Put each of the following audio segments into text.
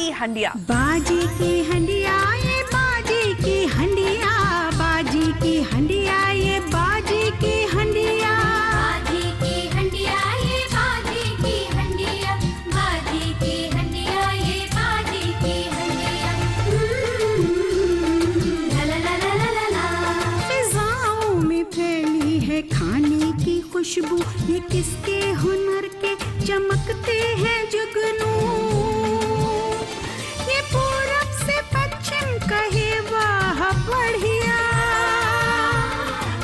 की हंडिया। बाजी की हंडिया ये बाजी की हंडिया, बाजी की हंडिया ये बाजी की हंडिया, बाजी की हंडिया ये बाजी की हंडिया, बाजी की हंडिया ये बाजी की हंडिया। ला ला ला ला ला ला। फिजाओं में फैली है खाने की खुशबू, ये किसके हुनर के चमकते हैं जुगनू। ये पूरब से पश्चिम कहे वाह बढ़िया,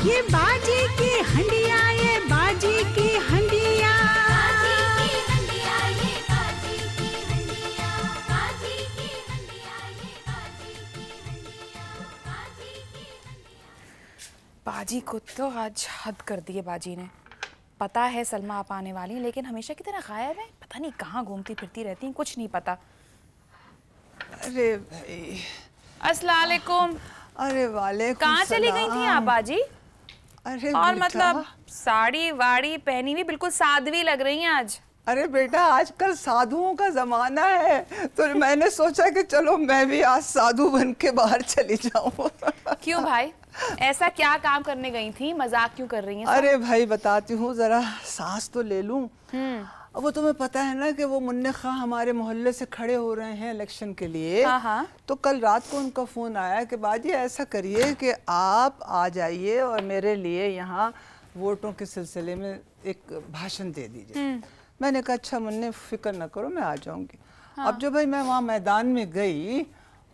ये बाजी की हंडिया ये बाजी की हंडिया, बाजी की हंडिया ये बाजी की हंडिया, बाजी की हंडिया ये बाजी की हंडिया, बाजी की हंडिया। बाजी को तो आज हद कर दी है बाजी ने। पता है सलमा आप आने वाली हैं, लेकिन हमेशा की तरह गायब है। पता नहीं कहाँ घूमती फिरती रहती हैं, कुछ नहीं पता। अरे भाई, अस्सलाम वालेकुम। अरे वालेकुम कहाँ चली गई थी आप बाजी? अरे और बेटा, मतलब साड़ी वाड़ी पहनी हुई बिल्कुल साध्वी लग रही हैं आज। अरे बेटा आजकल साधुओं का जमाना है, तो मैंने सोचा कि चलो मैं भी आज साधु बन के बाहर चली जाऊं। क्यों भाई, ऐसा क्या काम करने गई थी? मजाक क्यों कर रही हैं? अरे भाई बताती हूँ, जरा सांस तो ले लूं। अब वो तुम्हें पता है ना कि वो मुन्ने खां हमारे मोहल्ले से खड़े हो रहे हैं इलेक्शन के लिए। हाँ हाँ। तो कल रात को उनका फोन आया कि बाजी ऐसा करिए कि आप आ जाइए और मेरे लिए यहाँ वोटों के सिलसिले में एक भाषण दे दीजिए। मैंने कहा अच्छा मुन्ने फिक्र न करो, मैं आ जाऊंगी। हाँ। अब जब भाई मैं वहाँ मैदान में गई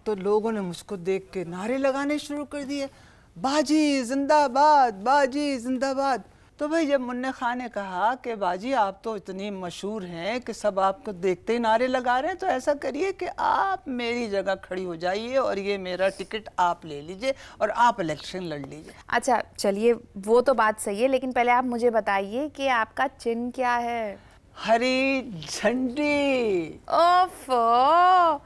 तो लोगों ने मुझको देख के नारे लगाने शुरू कर दिए, बाजी जिंदाबाद, बाजी जिंदाबाद। तो भाई जब मुन्ने खान ने कहा कि बाजी आप तो इतनी मशहूर हैं कि सब आपको देखते ही नारे लगा रहे हैं, तो ऐसा करिए कि आप मेरी जगह खड़ी हो जाइए और ये मेरा टिकट आप ले लीजिए और आप इलेक्शन लड़ लीजिए। अच्छा चलिए, वो तो बात सही है, लेकिन पहले आप मुझे बताइए कि आपका चिन्ह क्या है? हरी झंडी। ओफो।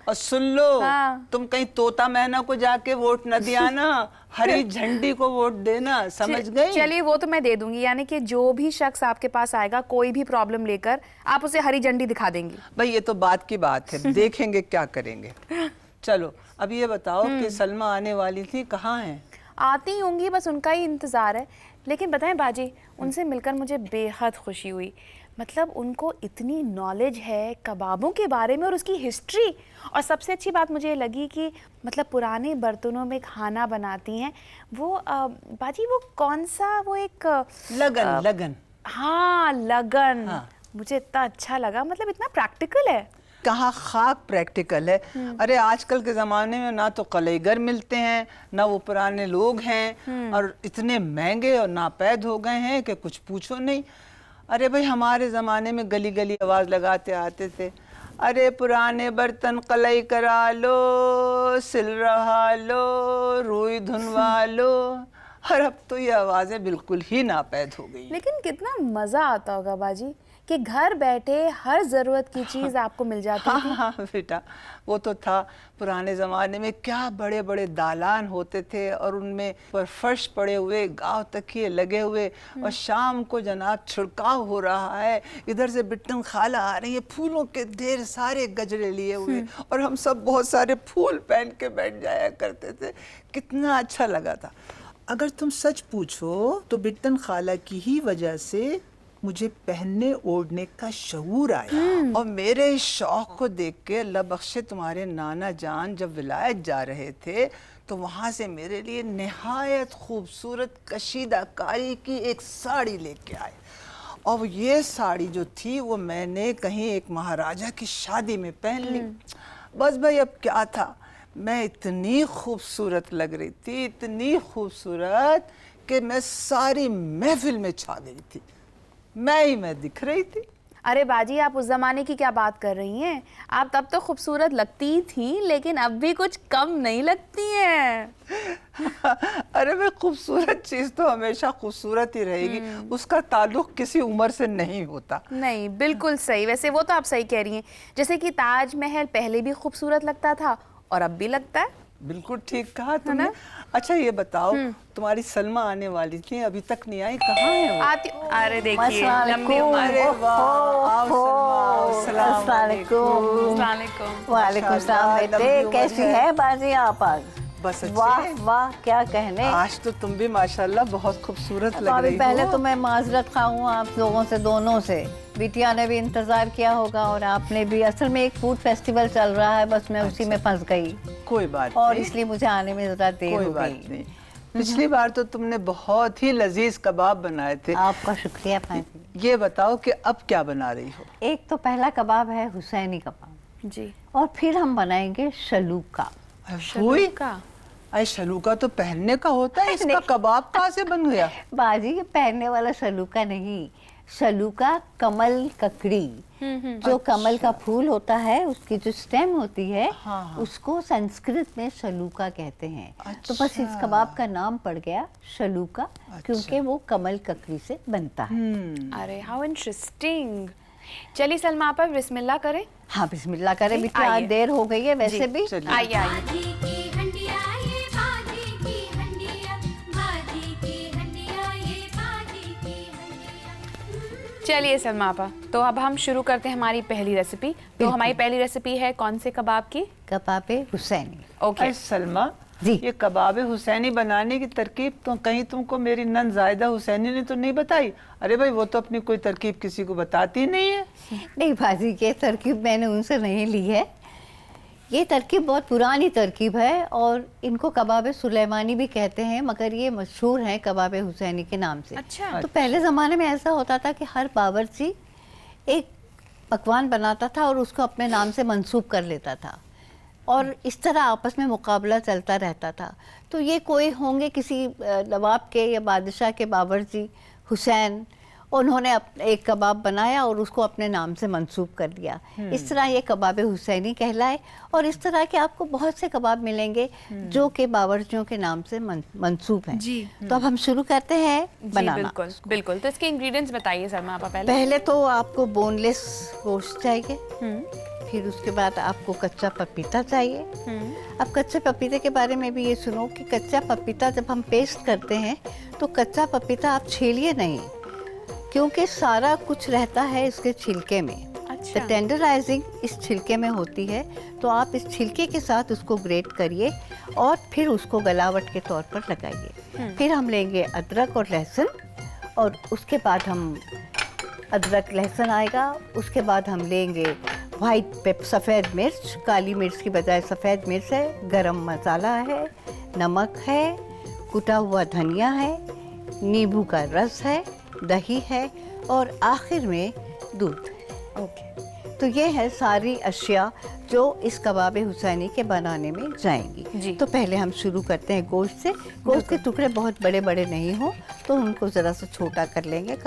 और सुन लो, हाँ। तुम कहीं तोता मैना को जाके वोट न दिया ना, हरी झंडी को वोट देना, समझ गई? चलिए वो तो मैं दे दूंगी, यानी कि जो भी शख्स आपके पास आएगा कोई भी प्रॉब्लम लेकर, आप उसे हरी झंडी दिखा देंगी। भाई ये तो बात की बात है, देखेंगे क्या करेंगे। चलो अब ये बताओ कि सलमा आने वाली थी, कहाँ है? आती होंगी, बस उनका ही इंतज़ार है। लेकिन बताएं बाजी, उनसे मिलकर मुझे बेहद खुशी हुई। मतलब उनको इतनी नॉलेज है कबाबों के बारे में और उसकी हिस्ट्री, और सबसे अच्छी बात मुझे लगी कि मतलब पुराने बर्तनों में खाना बनाती हैं। वो बाजी वो कौन सा, वो एक लगन लगन। हाँ लगन। हाँ। मुझे इतना अच्छा लगा, मतलब इतना प्रैक्टिकल है। कहाँ खाक प्रैक्टिकल है। अरे आजकल के ज़माने में ना तो कलेगर मिलते हैं, ना वो पुराने लोग हैं, और इतने महंगे और नापैद हो गए हैं कि कुछ पूछो नहीं। अरे भाई हमारे ज़माने में गली गली आवाज़ लगाते आते थे, अरे पुराने बर्तन कलई करा लो, सिल रहा लो, रुई धुनवा लो। और अब तो ये आवाज़ें बिल्कुल ही नापैद हो गई। लेकिन कितना मज़ा आता होगा बाजी कि घर बैठे हर ज़रूरत की चीज़ आपको मिल जाती थी। हाँ हाँ बेटा, वो तो था। पुराने ज़माने में क्या बड़े बड़े दालान होते थे और उनमें पर फर्श पड़े हुए, गांव तकिए लगे हुए, और शाम को जनाब छिड़काव हो रहा है, इधर से बिट्टन खाला आ रही है फूलों के ढेर सारे गजरे लिए हुए, और हम सब बहुत सारे फूल पहन के बैठ जाया करते थे। कितना अच्छा लगा था। अगर तुम सच पूछो तो बिट्टन खाला की ही वजह से मुझे पहनने ओढ़ने का शऊर आया, और मेरे इस शौक को देख के अल्लाह बख्शे तुम्हारे नाना जान जब विलायत जा रहे थे तो वहाँ से मेरे लिए निहायत खूबसूरत कशीदाकारी की एक साड़ी लेके आए। और ये साड़ी जो थी वो मैंने कहीं एक महाराजा की शादी में पहन ली। बस भाई अब क्या था, मैं इतनी खूबसूरत लग रही थी, इतनी खूबसूरत कि मैं सारी महफिल में छा गई थी। मैं दिख रही थी। अरे बाजी आप उस जमाने की क्या बात कर रही हैं? आप तब तो खूबसूरत लगती थी, लेकिन अब भी कुछ कम नहीं लगती हैं। अरे मैं खूबसूरत चीज तो हमेशा खूबसूरत ही रहेगी, उसका ताल्लुक किसी उम्र से नहीं होता। नहीं बिल्कुल सही, वैसे वो तो आप सही कह रही हैं। जैसे कि ताजमहल पहले भी खूबसूरत लगता था और अब भी लगता है। बिल्कुल ठीक कहा तुमने। अच्छा ये बताओ, तुम्हारी सलमा आने वाली थी, अभी तक नहीं आई, कहाँ है वो? आती, अरे देखिए लंबी अस्सलामुअलैकुम। उम्र। अरे वाह, आओ सलमा, आओ, सलाम अस्सलामुअलैकुम। अस्सलामुअलैकुम। वालेकुम सलाम माशाअल्लाह, बेटे, लंबी उम्र कैसी है। है बाजी आप आज? बस अच्छी वाह है। वाह, क्या कहने। आज तो तुम भी माशाल्लाह बहुत खूबसूरत लग भाभी रही पहले हो। तो मैं माजरत खाऊं आप लोगों से, दोनों से। बिटिया ने भी इंतजार किया होगा और आपने भी। असल में एक फूड फेस्टिवल चल रहा है, बस मैं उसी में फंस गई कोई बात और नहीं, इसलिए मुझे आने में जरा देर कोई हो बात गई। नहीं। पिछली बार तो तुमने बहुत ही लजीज कबाब बनाए थे। आपका शुक्रिया भाभी। ये बताओ कि अब क्या बना रही हो? एक तो पहला कबाब है हुसैनी कबाब, जी। और फिर हम बनाएंगे शलूका। हुई? का अरे शलूका तो पहनने का होता है, इसका कबाब कहाँ से बन गया? बाजी ये पहनने वाला शलूका नहीं, शलूका कमल ककड़ी। जो कमल का फूल होता है, उसकी जो स्टेम होती है, हाँ, हाँ। उसको संस्कृत में शलूका कहते हैं। तो बस इस अच्छा। कबाब का नाम पड़ गया शलूका, क्योंकि वो कमल ककड़ी से बनता है। अरे हाउ इंटरेस्टिंग। चलिए सलमा आपा बिस्मिल्लाह करें। हाँ बिस्मिल्लाह करें बेटा, आज आइए। देर हो गई है वैसे जी, भी। चलिए। आइए आइए। बाजी की हंडिया ये बाजी की हंडिया, बाजी की हंडिया ये बाजी की हंडिया। चलिए सलमा आपा, तो अब हम शुरू करते हैं हमारी पहली रेसिपी। तो हमारी पहली रेसिपी है कौन से कबाब की? कबाब हुसैनी। ओके। अरे सलमा जी। ये कबाब हुसैनी बनाने की तरकीब तो कहीं तुमको मेरी नंद जायदा हुसैनी ने तो नहीं बताई? अरे भाई वो तो अपनी कोई तरकीब किसी को बताती नहीं है। नहीं बाजी, ये तरकीब मैंने उनसे नहीं ली है। ये तरकीब बहुत पुरानी तरकीब है और इनको कबाब सुलेमानी भी कहते हैं, मगर ये मशहूर है कबाब हुसैनी के नाम से। अच्छा। तो पहले ज़माने में ऐसा होता था कि हर बावर्ची एक पकवान बनाता था और उसको अपने नाम से मंसूब कर लेता था, और इस तरह आपस में मुकाबला चलता रहता था। तो ये कोई होंगे किसी नवाब के या बादशाह के बावर्ची हुसैन, उन्होंने एक कबाब बनाया और उसको अपने नाम से मंसूब कर दिया। इस तरह ये कबाब हुसैनी कहलाए। और इस तरह के आपको बहुत से कबाब मिलेंगे जो कि बावर्चियों के नाम से मंसूब हैं। जी। तो अब हम शुरू करते हैं जी बनाना। बिल्कुल बिल्कुल। तो इसके इंग्रेडिएंट्स बताइए सलमा आपा पहले। पहले तो आपको बोनलेस गोश्त चाहिए, फिर उसके बाद आपको कच्चा पपीता चाहिए। अब कच्चे पपीते के बारे में भी ये सुनो कि कच्चा पपीता जब हम पेस्ट करते हैं तो कच्चा पपीता आप छीलिए नहीं, क्योंकि सारा कुछ रहता है इसके छिलके में। अच्छा। तो टेंडराइजिंग इस छिलके में होती है, तो आप इस छिलके के साथ उसको ग्रेट करिए और फिर उसको गलावट के तौर पर लगाइए। फिर हम लेंगे अदरक और लहसुन, और उसके बाद हम अदरक लहसुन आएगा। उसके बाद हम लेंगे सफ़ेद मिर्च, काली मिर्च की बजाय सफ़ेद मिर्च है, गरम मसाला है, नमक है, कुटा हुआ धनिया है, नींबू का रस है, दही है, और आखिर में दूध। ओके। तो ये है सारी अशिया जो इस कबाब हुसैनी के बनाने में जाएंगी। जी। तो पहले हम शुरू करते हैं गोश्त से। गोश्त के टुकड़े बहुत बड़े बड़े नहीं हो तो उनको ज़रा सा छोटा कर लेंगे।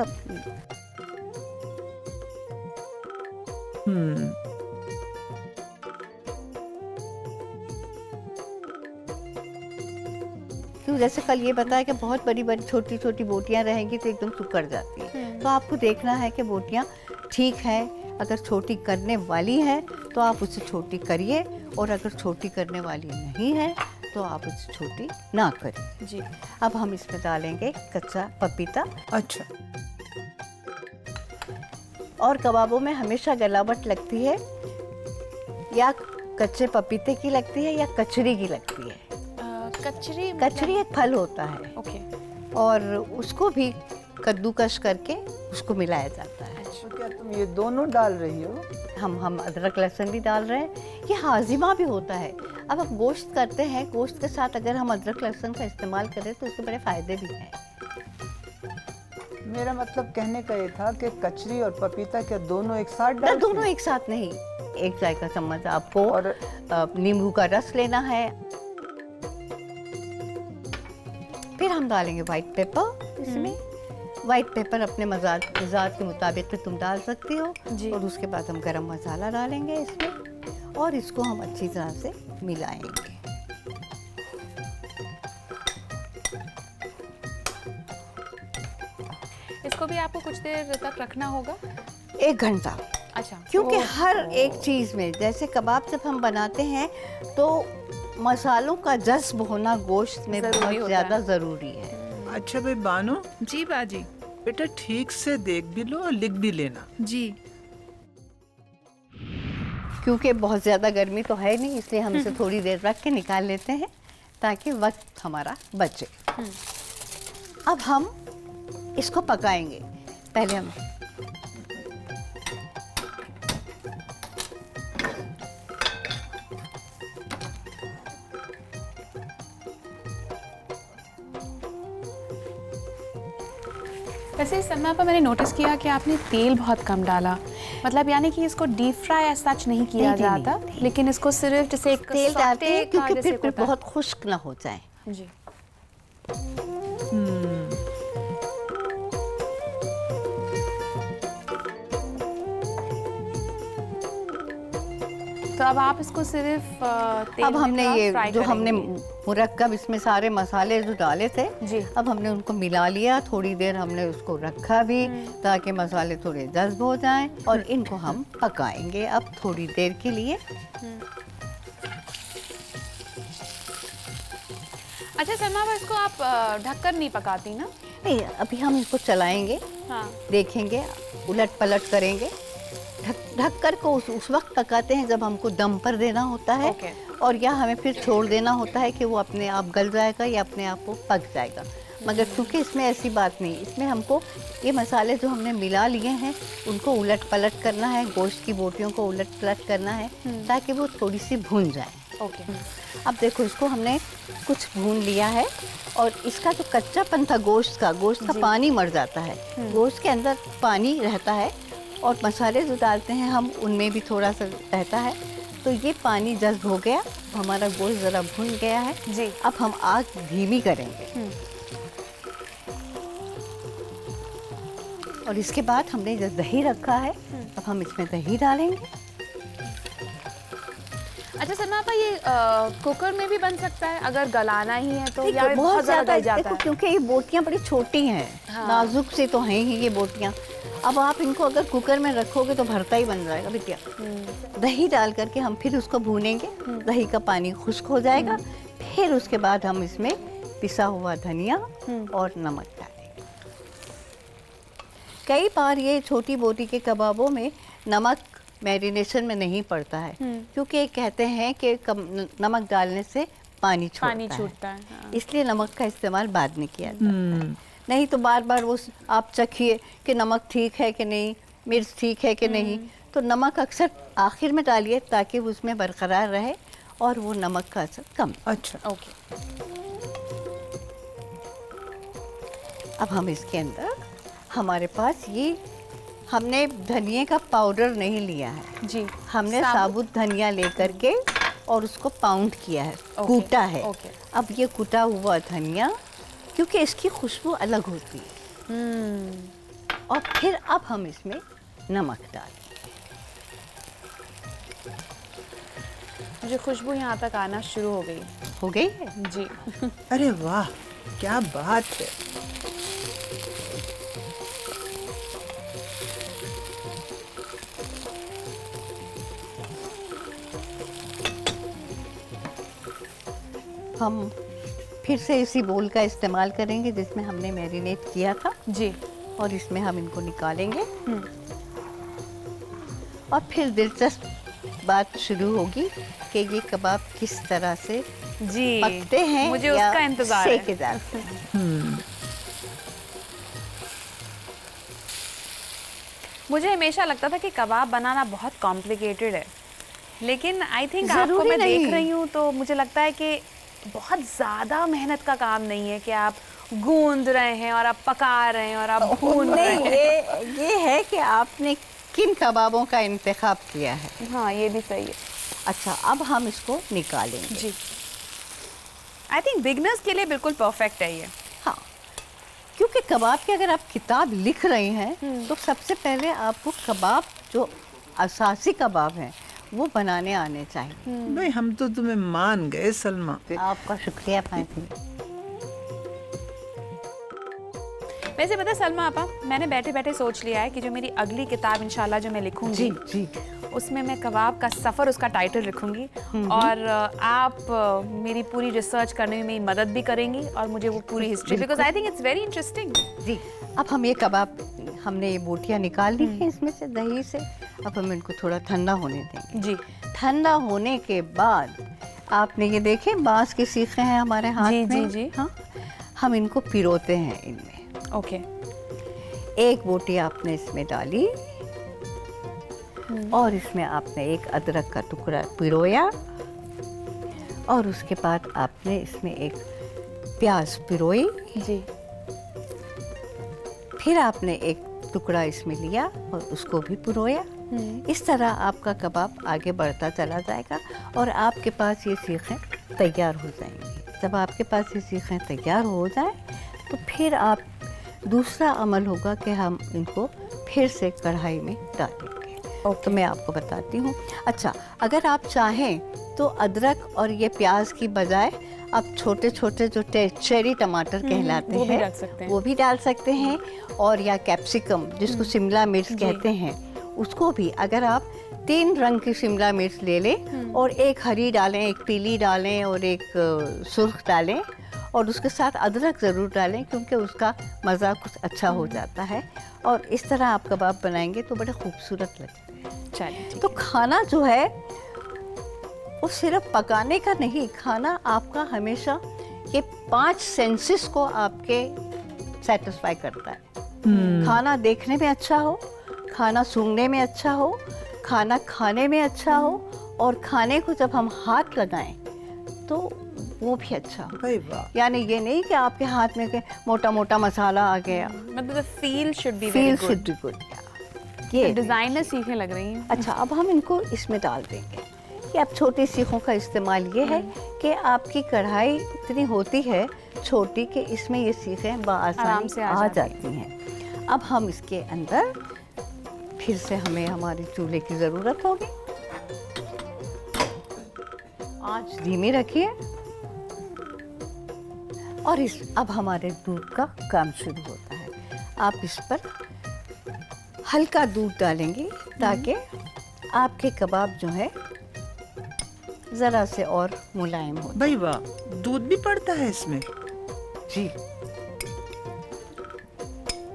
क्यों, जैसे कल ये बताया कि बहुत बड़ी बड़ी छोटी छोटी बोटियां रहेंगी तो एकदम सुकड़ जाती है। तो आपको देखना है कि बोटियां ठीक है। अगर छोटी करने वाली है तो आप उसे छोटी करिए, और अगर छोटी करने वाली नहीं है तो आप उसे छोटी ना करिए। जी। अब हम इसमें डालेंगे कच्चा पपीता। अच्छा। और कबाबों में हमेशा गलावट लगती है या कच्चे पपीते की लगती है या कचरी की लगती है। कचरी कचरी एक फल होता है ओके। और उसको भी कद्दूकश करके उसको मिलाया जाता है। तो क्या तुम ये दोनों डाल रही हो? हम अदरक लहसुन भी डाल रहे हैं। ये हाजिमा भी होता है। अब आप गोश्त करते हैं, गोश्त के साथ अगर हम अदरक लहसुन का इस्तेमाल करें तो उसके बड़े फ़ायदे भी हैं। मेरा मतलब कहने का ये था कि कचरी और पपीता क्या दोनों एक साथ ना, डालते दोनों हैं? एक साथ नहीं। एक चाय का चम्मच आपको और नींबू का रस लेना है। फिर हम डालेंगे वाइट पेपर इसमें। वाइट पेपर अपने मज़ाक के मुताबिक तुम डाल सकती हो। जी। और उसके बाद हम गरम मसाला डालेंगे इसमें और इसको हम अच्छी तरह से मिलाएंगे। इसको भी आपको कुछ देर तक रखना होगा? 1 घंटा। अच्छा। क्योंकि हर एक चीज़ में, जैसे कबाब जब हम बनाते हैं तो मसालों का जज्ब होना गोश्त में जरूरी बहुत होता ज्यादा है। जरूरी है। अच्छा भाई बानो, जी बाजी। बेटा ठीक से देख भी लो और लिख भी लेना। जी। क्योंकि बहुत ज़्यादा गर्मी तो है नहीं, इसलिए हम इसे थोड़ी देर रख के निकाल लेते हैं ताकि वक्त हमारा बचे। अब हम इसको पकाएंगे। पहले हम वैसे सलमा आपा, मैंने नोटिस किया कि आपने तेल बहुत कम डाला, मतलब यानी कि इसको डीप फ्राई एज सच नहीं किया नहीं, नहीं, जाता, नहीं। लेकिन इसको सिर्फ जैसे एक तेल डालते हैं सौटे का क्योंकि जैसे फिर होता है। बहुत खुश्क ना हो जाए। जी। तो अब आप इसको सिर्फ तेल अब में हमने थोड़ा ये फ्राई जो हमने करेंगे। मुरक्कब इसमें सारे मसाले जो डाले थे, जी। अब हमने उनको मिला लिया। थोड़ी देर हमने उसको रखा भी ताकि मसाले थोड़े जज्ब हो जाएं और इनको हम पकाएंगे अब थोड़ी देर के लिए। अच्छा सलमा आपा, इसको आप ढककर नहीं पकाती ना? नहीं, अभी हम इसको चलाएंगे, हाँ। देखेंगे, उलट पलट करेंगे। ढक कर को उस वक्त पकाते हैं जब हमको दम पर देना होता है। ओके। और या हमें फिर छोड़ देना होता है कि वो अपने आप गल जाएगा या अपने आप वो पक जाएगा। मगर क्योंकि इसमें ऐसी बात नहीं, इसमें हमको ये मसाले जो हमने मिला लिए हैं उनको उलट पलट करना है, गोश्त की बोटियों को उलट पलट करना है ताकि वो थोड़ी सी भून जाए। ओके। अब देखो, इसको हमने कुछ भून लिया है और इसका जो कच्चापन था गोश्त का पानी मर जाता है। गोश्त के अंदर पानी रहता है और मसाले जो डालते हैं हम उनमें भी थोड़ा सा रहता है, तो ये पानी जज्ब हो गया, हमारा गोश्त ज़रा भुन गया है। जी। अब हम आग धीमी करेंगे और इसके बाद हमने जो दही रखा है अब हम इसमें दही डालेंगे। अच्छा सलमा आपा, ये कुकर में भी बन सकता है अगर गलाना ही है तो, देखो, या बहुत ज़्यादा गल जाता देखो, है? क्योंकि ये बोटियाँ बड़ी छोटी हैं, हाँ। नाजुक से तो हैं ही ये बोटियाँ। अब आप इनको अगर कुकर में रखोगे तो भरता ही बन जाएगा बिटिया। दही डाल करके हम फिर उसको भूनेंगे, दही का पानी खुश्क हो जाएगा, फिर उसके बाद हम इसमें पिसा हुआ धनिया और नमक डालेंगे। कई बार ये छोटी बोटी के कबाबों में नमक मैरिनेशन में नहीं पड़ता है क्योंकि ये कहते हैं कि नमक डालने से पानी छूटता है, हाँ। इसलिए नमक का इस्तेमाल बाद में किया जाता है। नहीं तो बार बार वो आप चखिए कि नमक ठीक है कि नहीं, मिर्च ठीक है कि नहीं, तो नमक अक्सर आखिर में डालिए ताकि वो उसमें बरकरार रहे और वो नमक का असर कम। अच्छा। ओके। अब हम इसके अंदर, हमारे पास ये हमने धनिए का पाउडर नहीं लिया है, जी। हमने साबुत धनिया लेकर के और उसको पाउंड किया है, कूटा है। ओके। अब ये कूटा हुआ धनिया, क्योंकि इसकी खुशबू अलग होती है, और फिर अब हम इसमें नमक डालें। मुझे खुशबू यहाँ तक आना शुरू हो गई। हो गई है? जी। अरे वाह, क्या बात है। हम फिर से इसी बोल का इस्तेमाल करेंगे जिसमें हमने मैरिनेट किया था, जी। और इसमें हम इनको निकालेंगे। और फिर दिलचस्प बात शुरू होगी कि ये कबाब किस तरह से जी पकते हैं, मुझे या उसका इंतजार है। सेके जाते हैं। मुझे हमेशा लगता था कि कबाब बनाना बहुत कॉम्प्लिकेटेड है, लेकिन आई थिंक आपको जरूरी मैं देख नहीं। रही हूँ तो मुझे लगता है कि बहुत ज़्यादा मेहनत का काम नहीं है कि आप गूंद रहे हैं और आप पका रहे हैं और आप भून रहे नहीं, हैं। ये है कि आपने किन कबाबों का इंतखाब किया है। हाँ, ये भी सही है। अच्छा, अब हम इसको निकालेंगे। जी। आई थिंक बिगनर्स के लिए बिल्कुल परफेक्ट है ये। हाँ, क्योंकि कबाब की अगर आप किताब लिख रहे हैं तो सबसे पहले आपको कबाब जो असासी कबाब हैं वो बनाने आने चाहिए। भाई हम तो तुम्हें मान गए सलमा। आपका शुक्रिया फाइजी। वैसे पता है सलमा आपा, मैंने बैठे बैठे सोच लिया है कि जो मेरी अगली किताब इंशाल्लाह जो मैं लिखूंगी, जी। उसमें मैं कबाब का सफ़र उसका टाइटल रखूँगी और आप मेरी पूरी रिसर्च करने में मेरी मदद भी करेंगे और मुझे वो पूरी history, because I think it's very interesting. जी, अब हम ये कबाब, हमने ये बोटियाँ निकाल ली हैं इसमें से, दही से। अब हम इनको थोड़ा ठंडा होने देंगे। जी ठंडा होने के बाद आपने ये देखे बांस के सीखे हैं हमारे हाथ जी, में। जी। हाँ, हम इनको पिरोते हैं इनमें। ओके। एक बोटी आपने इसमें डाली और इसमें आपने एक अदरक का टुकड़ा पिरोया और उसके बाद आपने इसमें एक प्याज पिरोई। जी फिर आपने एक टुकड़ा इसमें लिया और उसको भी पिरोया। इस तरह आपका कबाब आगे बढ़ता चला जाएगा और आपके पास ये सीखें तैयार हो जाएंगी। जब आपके पास ये सीखें तैयार हो जाए तो फिर आप दूसरा अमल होगा कि हम इनको फिर से कढ़ाई में डालेंगे। तो मैं आपको बताती हूँ। अच्छा, अगर आप चाहें तो अदरक और ये प्याज की बजाय आप छोटे छोटे जो चेरी टमाटर कहलाते वो भी हैं डाल सकते हैं। वो भी डाल सकते हैं, और या कैप्सिकम जिसको शिमला मिर्च कहते हैं उसको भी। अगर आप 3 रंग की शिमला मिर्च ले लें और एक हरी डालें, एक पीली डालें और एक सुर्ख डालें और उसके साथ अदरक ज़रूर डालें क्योंकि उसका मज़ा कुछ अच्छा हो जाता है। और इस तरह आप कबाब बनाएंगे तो बड़े खूबसूरत लगते हैं। चलिए ठीक तो खाना जो है वो सिर्फ पकाने का नहीं, खाना आपका हमेशा ये 5 सेंसेस को आपके सेटिस्फाई करता है। खाना देखने में अच्छा हो, खाना सूंघने में अच्छा हो, खाना खाने में अच्छा हो, और खाने को जब हम हाथ लगाएं तो वो भी अच्छा हो। भाई वाह। यानी ये नहीं कि आपके हाथ में मोटा मोटा मसाला आ गया। मतलब the feel should be feel very should good. Be good. ये डिजाइनर सीखने लग रही हैं। अच्छा, अब हम इनको इसमें डाल देंगे। कि अब छोटी सीखों का इस्तेमाल ये है कि आपकी कढ़ाई इतनी होती है छोटी कि इसमें ये सीखें आराम बआसानी से आ आ जाती हैं। अब हम इसके अंदर फिर से हमें हमारे चूल्हे की ज़रूरत होगी। आंच धीमी रखिए और अब हमारे दूध का काम शुरू होता है। आप इस पर हल्का दूध डालेंगे ताकि आपके कबाब जो है ज़रा से और मुलायम हो। भाई वाह, दूध भी पड़ता है इसमें? जी,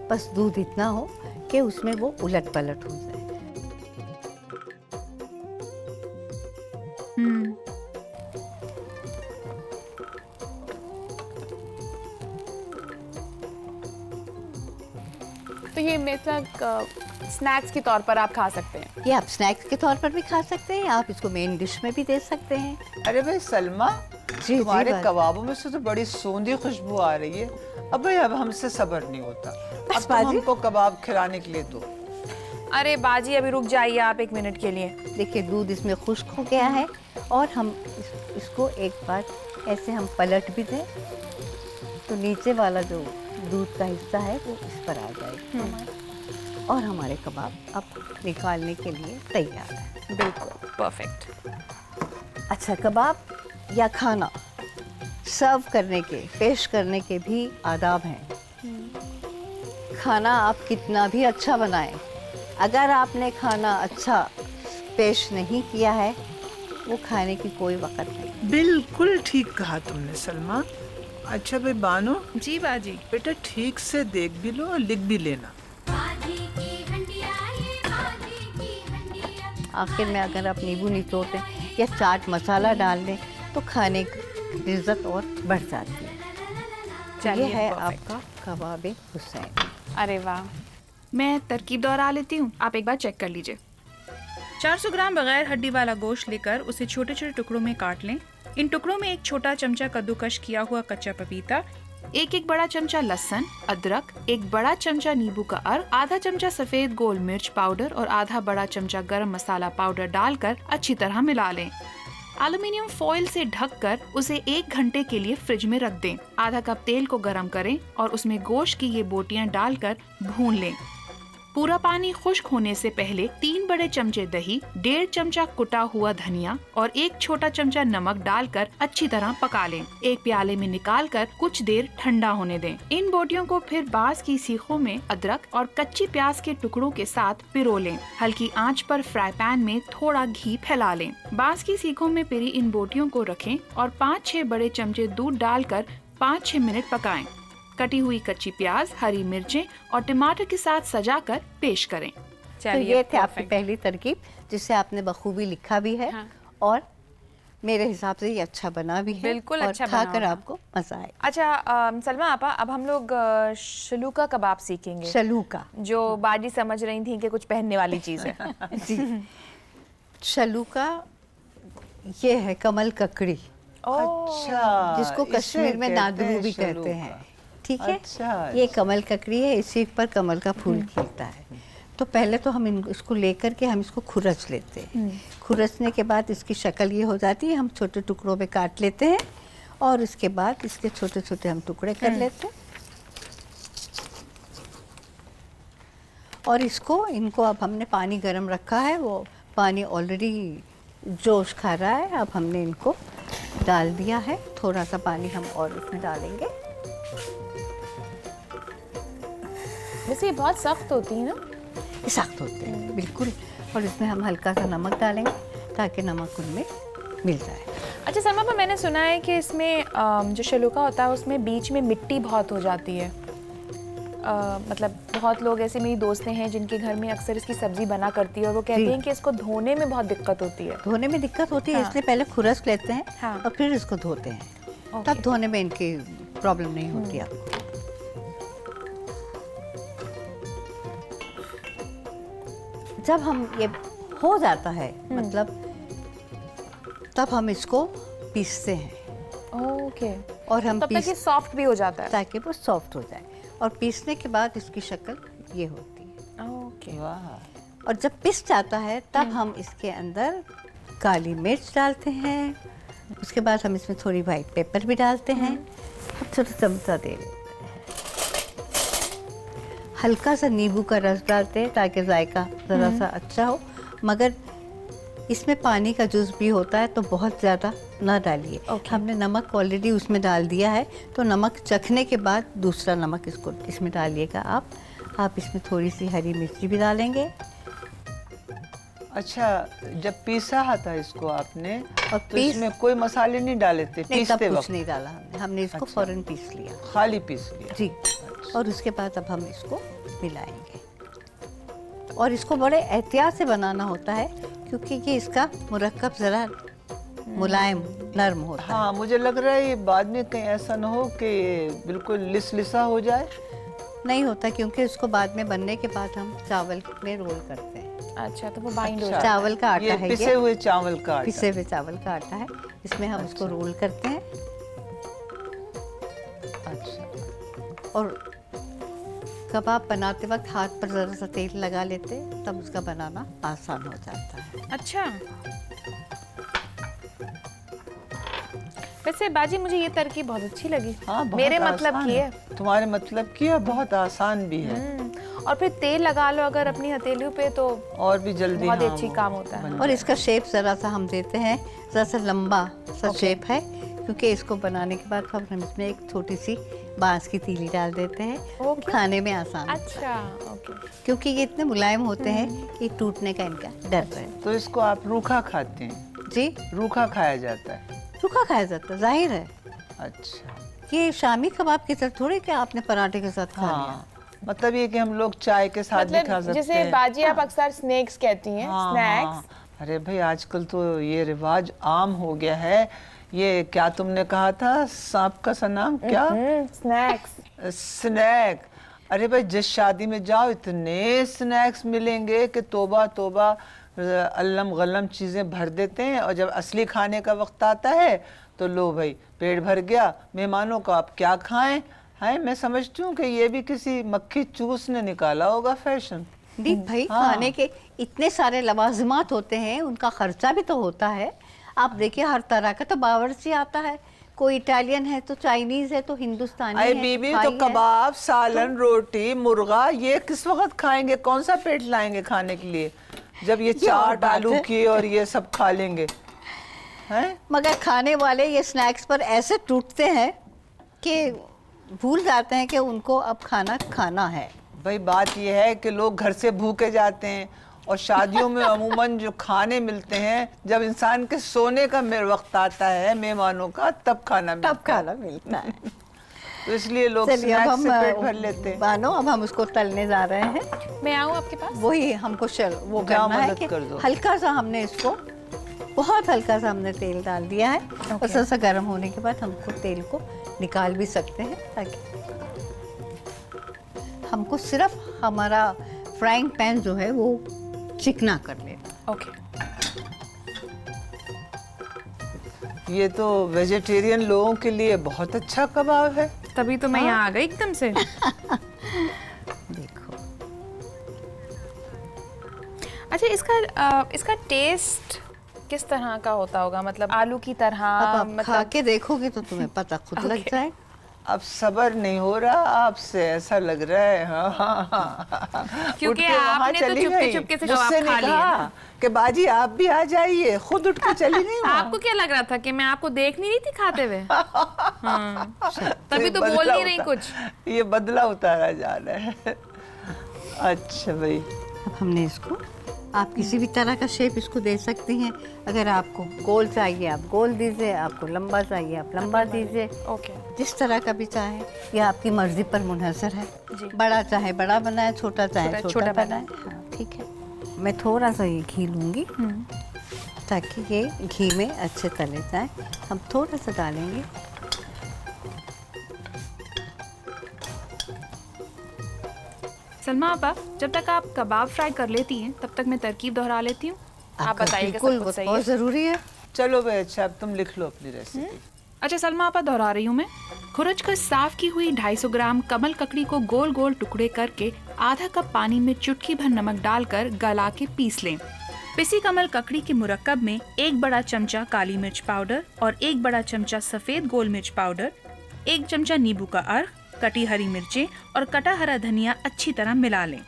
बस दूध इतना हो कि उसमें वो उलट पलट हो जाए। तो ये मतलब स्नैक्स के तौर पर आप खा सकते हैं। ये आप स्नैक्स के तौर पर भी खा सकते हैं, आप इसको मेन डिश में भी दे सकते हैं। अरे भाई सलमा, जी, तुम्हारे बात। कबाबों में से तो बड़ी सूंधी खुशबू आ रही है। अब भाई अब हमसे सब्र नहीं होता, अब तुम बाजी। हमको कबाब खिलाने के लिए दो। अरे बाजी अभी रुक जाइए आप 1 मिनट के लिए। देखिए दूध इसमें खुश्क हो गया है और हम इसको एक बार ऐसे हम पलट भी दें तो नीचे वाला जो दूध का हिस्सा है वो इस पर आ जाएगा और हमारे कबाब अब निकालने के लिए तैयार है। बिल्कुल परफेक्ट। अच्छा, कबाब या खाना सर्व करने के, पेश करने के भी आदाब हैं। खाना आप कितना भी अच्छा बनाएं, अगर आपने खाना अच्छा पेश नहीं किया है वो खाने की कोई वक़्त नहीं। बिल्कुल ठीक कहा तुमने सलमा। अच्छा भाई बानो, जी बाजी। बेटा ठीक से देख भी लो और लिख भी लेना। बाजी की हंडिया ये बाजी की हंडिया। आखिर में अगर आप नींबू निचोड़ते या चाट मसाला डाल दें तो खाने की इज्जत और बढ़ जाती है। चलिए, ये है perfect। आपका कबाब हुसैन। अरे वाह। मैं तरकीब दोहरा लेती हूँ, आप एक बार चेक कर लीजिए। 400 ग्राम बगैर हड्डी वाला गोश्त लेकर उसे छोटे छोटे टुकड़ों में काट लें। इन टुकड़ों में 1 छोटा चमचा कद्दूकश किया हुआ कच्चा पपीता, 1 बड़ा चमचा लहसुन, अदरक, 1 बड़ा चमचा नींबू का अर्क, आधा चमचा सफेद गोल मिर्च पाउडर और आधा बड़ा चमचा गरम मसाला पाउडर डालकर अच्छी तरह मिला लें। एल्युमिनियम फॉइल से ढककर उसे 1 घंटे के लिए फ्रिज में रख दें। आधा कप तेल को गरम करें और उसमें गोश्त की ये बोटियां डालकर भून लें। पूरा पानी खुश्क होने से पहले 3 बड़े चमचे दही, 1.5 चमचा कुटा हुआ धनिया और 1 छोटा चमचा नमक डालकर अच्छी तरह पका लें। एक प्याले में निकालकर कुछ देर ठंडा होने दें। इन बोटियों को फिर बांस की सीखों में अदरक और कच्ची प्याज के टुकड़ों के साथ पिरो लें। हल्की आंच पर फ्राई पैन में थोड़ा घी फैला लें। बांस की सीखों में पिरी इन बोटियों को रखें और 5-6 बड़े चमचे दूध डालकर 5-6 मिनट पकाएं। कटी हुई कच्ची प्याज, हरी मिर्चें और टमाटर के साथ सजाकर पेश करें। तो ये थे आपकी पहली तरकीब, जिसे आपने बखूबी लिखा भी है। और मेरे हिसाब से ये अच्छा बना भी है। बिल्कुल और अच्छा बना खाकर होगा। आपको मजा आए। अच्छा सलमा आपा, अब हम लोग शलूका कबाब सीखेंगे, शलूका, जो बाजी समझ रही थी कि कुछ पहनने वाली चीज है। जी। शलूका ये है कमल ककड़ी, अच्छा, जिसको इसे कश्मीर में कहते नादरू हैं भी कहते शलूका। हैं। ठीक है। अच्छा, ये कमल ककड़ी है, इसी पर कमल का फूल खिलता है। तो पहले तो हम इसको लेकर के हम इसको खुरच लेते हैं। खुरचने के बाद इसकी शक्ल ये हो जाती है, हम छोटे टुकड़ों में काट लेते हैं और उसके बाद इसके छोटे छोटे हम टुकड़े कर लेते हैं। और इनको अब हमने पानी गर्म रखा है, वो पानी ऑलरेडी जोश खा रहा है। अब हमने इनको डाल दिया है, थोड़ा सा पानी हम और इसमें डालेंगे। वैसे ये बहुत सख्त होती है ना? ये सख्त होते हैं बिल्कुल। और इसमें हम हल्का सा नमक डालेंगे ताकि नमक उनमें मिल जाए। अच्छा सलमा पर मैंने सुना है कि इसमें जो शलूका होता है उसमें बीच में मिट्टी बहुत हो जाती है। मतलब बहुत लोग ऐसे, मेरी दोस्तें हैं जिनके घर में अक्सर इसकी सब्जी बना करती है और वो कहती हैं कि इसको धोने में बहुत दिक्कत होती है। धोने में दिक्कत होती है, हाँ। इसलिए पहले खुरच लेते हैं हाँ। और फिर इसको धोते हैं। ओके। तब धोने में इनकी प्रॉब्लम नहीं होती आपको। जब हम ये हो जाता है, मतलब तब हम इसको पीसते हैं। ओके। और हम तब तक ये सॉफ्ट भी हो जाता है। ताकि वो सॉफ्ट हो जाए। और पीसने के बाद इसकी शक्ल ये होती है। ओके। वाह, और जब पिस जाता है तब हम इसके अंदर काली मिर्च डालते हैं। उसके बाद हम इसमें थोड़ी वाइट पेपर भी डालते हैं। अब छोटा चमचा दे लेते हैं। हल्का सा नींबू का रस डालते हैं ताकि जायका ज़रा सा अच्छा हो, मगर इसमें पानी का जूस भी होता है तो बहुत ज़्यादा ना डालिए। हमने नमक ऑलरेडी उसमें डाल दिया है, तो नमक चखने के बाद दूसरा नमक इसमें डालिएगा आप इसमें थोड़ी सी हरी मिर्ची भी डालेंगे। अच्छा, जब पीसा था इसको आपने और तो इसमें कोई मसाले नहीं डाले थे? नहीं, तब पीसते कुछ वक्त नहीं डाला हमने इसको अच्छा। फौरन पीस लिया। खाली पीस लिया? जी। और उसके बाद अब हम इसको मिलाएंगे। और इसको बड़े एहतियात से बनाना होता है क्योंकि ये इसका मुरक्कब ज़रा मुलायम नरम होता है। हाँ, मुझे लग रहा है ये बाद में कहीं ऐसा ना हो कि ये बिल्कुल लिसा हो जाए। नहीं होता, क्योंकि इसको बाद में बनने के बाद हम चावल में रोल करते हैं। अच्छा, तो वो बाइंड हो अच्छा। जाता है। चावल का आटा ये है, पिसे हुए चावल का आटा। पिसे हुए चावल का आटा है, इसमें हम इसको रोल करते हैं। अच्छा, और कबाब बनाते वक्त हाथ पर ज़रा सा तेल लगा लेते हैं, तब उसका बनाना आसान हो जाता है। अच्छा, वैसे बाजी मुझे ये तरकीब बहुत अच्छी लगी। हाँ, बहुत मेरे मतलब आसान की है। तुम्हारे मतलब की है, बहुत आसान भी है और फिर तेल लगा लो अगर अपनी हथेलियों पे तो और भी जल्दी बहुत हाँ, अच्छी वो काम होता है। बन और जाए। इसका शेप ज़रा सा हम देते हैं, ज़रा सा लंबा सा शेप है, क्योंकि इसको बनाने के बाद हम इसमें एक छोटी सी बांस की तीली डाल देते हैं। वो ओके। खाने में आसान, अच्छा, ओके। क्योंकि ये इतने मुलायम होते हैं कि टूटने का इनका डर है। तो इसको आप रूखा खाते हैं? जी, रूखा खाया जाता है? सूखा खाया जाता है, जाहिर है। अच्छा, ये शामी कबाब की तरह थोड़ी कि आपने पराठे के साथ खा लिया। हाँ, मतलब ये कि हम लोग चाय के साथ भी खा मतलब सकते जैसे हैं। बाजी आप अक्सर स्नैक्स कहती हैं, हाँ, स्नैक्स। हाँ। अरे भाई, आजकल तो ये रिवाज आम हो गया है। ये क्या तुमने कहा था, सांप का सा नाम क्या? स्नैक्स। स्नैक। अरे भाई, जिस शादी में जाओ इतने स्नैक्स मिलेंगे कि तौबा तौबा, अल्लम गल्लम चीज़ें भर देते हैं, और जब असली खाने का वक्त आता है तो लो भाई, पेट भर गया, मेहमानों को आप क्या खाएं। है, मैं समझती हूँ कि ये भी किसी मक्खी चूस ने निकाला होगा फैशन। नहीं भाई, हाँ। खाने के इतने सारे लवाजमात होते हैं, उनका खर्चा भी तो होता है। आप देखिए, हर तरह का तो बावर्ची आता है, कोई इटालियन है तो चाइनीज है तो हिंदुस्तानी अरे है बीबी थाई तो है। कबाब, सालन, रोटी, मुर्गा ये किस वक्त खाएंगे? कौन सा पेट लाएंगे खाने के लिए जब ये और चाट बात आलू है। की और ये सब खा लेंगे हैं? मगर खाने वाले ये स्नैक्स पर ऐसे टूटते हैं कि भूल जाते हैं कि उनको अब खाना खाना है। भाई बात ये है कि लोग घर से भूखे जाते हैं और शादियों में अमूमन जो खाने मिलते हैं जब इंसान के सोने का वक्त आता है मेहमानों का तब खाना मिलता तब खाना मिलता है। है। तो इसलिए लोग चलिए अब स्नैक्स हम से पेट भर लेते हैं। मानो अब हम उसको तलने जा रहे हैं। मैं आऊँ आपके पास? वही हमको वो जाओ, करना है मदद कि कर दो। हल्का सा हमने इसको बहुत हल्का सा हमने तेल डाल दिया है और थोड़ा सा गर्म होने के बाद हमको तेल को निकाल भी सकते हैं ताकि हमको सिर्फ हमारा फ्राइंग पैन जो है वो चिकना कर लेना। ओके। ये तो वेजिटेरियन लोगों के लिए बहुत अच्छा कबाब है। तभी तो मैं यहाँ आ गई एकदम से। देखो अच्छा, इसका टेस्ट किस तरह का होता होगा? मतलब आलू की तरह? अब आप खा मतलब के देखोगे तो तुम्हें पता खुद लग Okay. जाए। अब सबर नहीं हो रहा आपसे, ऐसा लग रहा है। हाँ। क्योंकि उठ के वहाँ आपने तो चली चुपके गई। चुपके से मुझसे कबाब खा नहीं लिए कहा ना। कि बाजी आप भी आ जाइए, खुद उठ के चली गई वहाँ। आपको क्या लग रहा था कि मैं आपको देख नहीं रही थी खाते हुए? हाँ। तभी ये तो बोल बदला नहीं रही उतार- कुछ। ये बदला उतारा जा रहा है। अच्छा भाई, अब हमने इसको, आप किसी भी तरह का शेप इसको दे सकती हैं। अगर आपको गोल चाहिए आप गोल दीजिए, आपको लंबा चाहिए आप लंबा दीजिए, ओके। जिस तरह का भी चाहे। यह आपकी मर्जी पर मुनहसर है। बड़ा चाहे बड़ा बनाए, छोटा चाहे छोटा बनाए। हाँ ठीक है। मैं थोड़ा सा ये घी लूँगी ताकि ये घी में अच्छे तले जाए। हम थोड़ा सा डालेंगे। सलमा आपा, जब तक आप कबाब फ्राई कर लेती हैं तब तक मैं तरकीब दोहरा लेती हूँ। आप आपका बताइएगा, बिल्कुल सब कुछ सही बहुत है? ज़रूरी है। चलो भाई, अच्छा अब तुम लिख लो अपनी रेसिपी। अच्छा सलमा आपा, दोहरा रही हूँ मैं। खुरच कर साफ की हुई 250 ग्राम कमल ककड़ी को गोल गोल टुकड़े करके आधा कप पानी में चुटकी भर नमक डालकर गला के पीस लें। पिसी कमल ककड़ी के मुरक्कब में 1 बड़ा चमचा काली मिर्च पाउडर और 1 बड़ा चमचा सफेद गोल मिर्च पाउडर, 1 चमचा नींबू का अर्क, कटी हरी मिर्चें और कटा हरा धनिया अच्छी तरह मिला लें।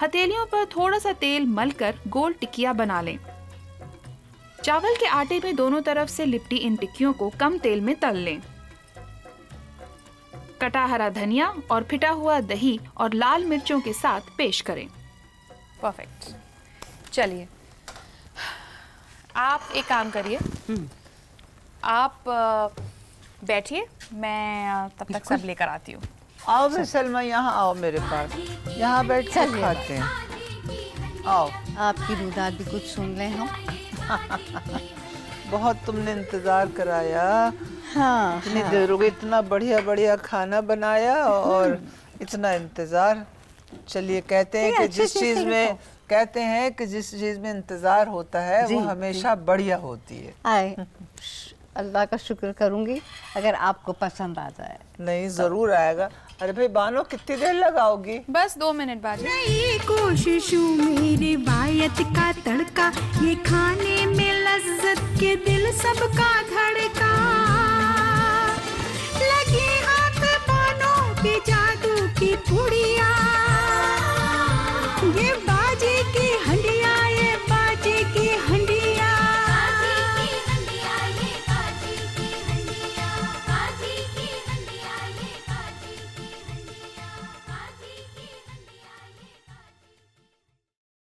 हथेलियों पर थोड़ा सा तेल मलकर गोल टिकिया बना लें। चावल के आटे में दोनों तरफ से लिपटी इन टिक्कियों को कम तेल में तल लें। कटा हरा धनिया और फिटा हुआ दही और लाल मिर्चों के साथ पेश करें। परफेक्ट। चलिए, आप एक काम करिए, आप बैठिए, मैं तब तक सब लेकर आती हूँ। आओ भाई सलमा, यहाँ आओ मेरे पास, यहाँ बैठ के चलिए। खाते हैं। आओ। आपकी रुदात भी कुछ सुन लें हम। बहुत तुमने इंतजार कराया, हाँ इतनी देर हो गई, इतना बढ़िया बढ़िया खाना बनाया और इतना इंतजार। चलिए, कहते हैं नहीं, कि अच्छी जिस चीज़ चीज से में देखो। कहते हैं कि जिस चीज में इंतजार होता है जी, वो जी। हमेशा बढ़िया होती है। आए, अल्लाह का शुक्र करूंगी अगर आपको पसंद आ जाए। नहीं, जरूर आएगा। अरे भाई बानो, कितनी देर लगाओगी? बस 2 मिनट बाजी। नई कोशिशों में रिवायत का तड़का, ये खाने में लज्जत के दिल सबका धड़का।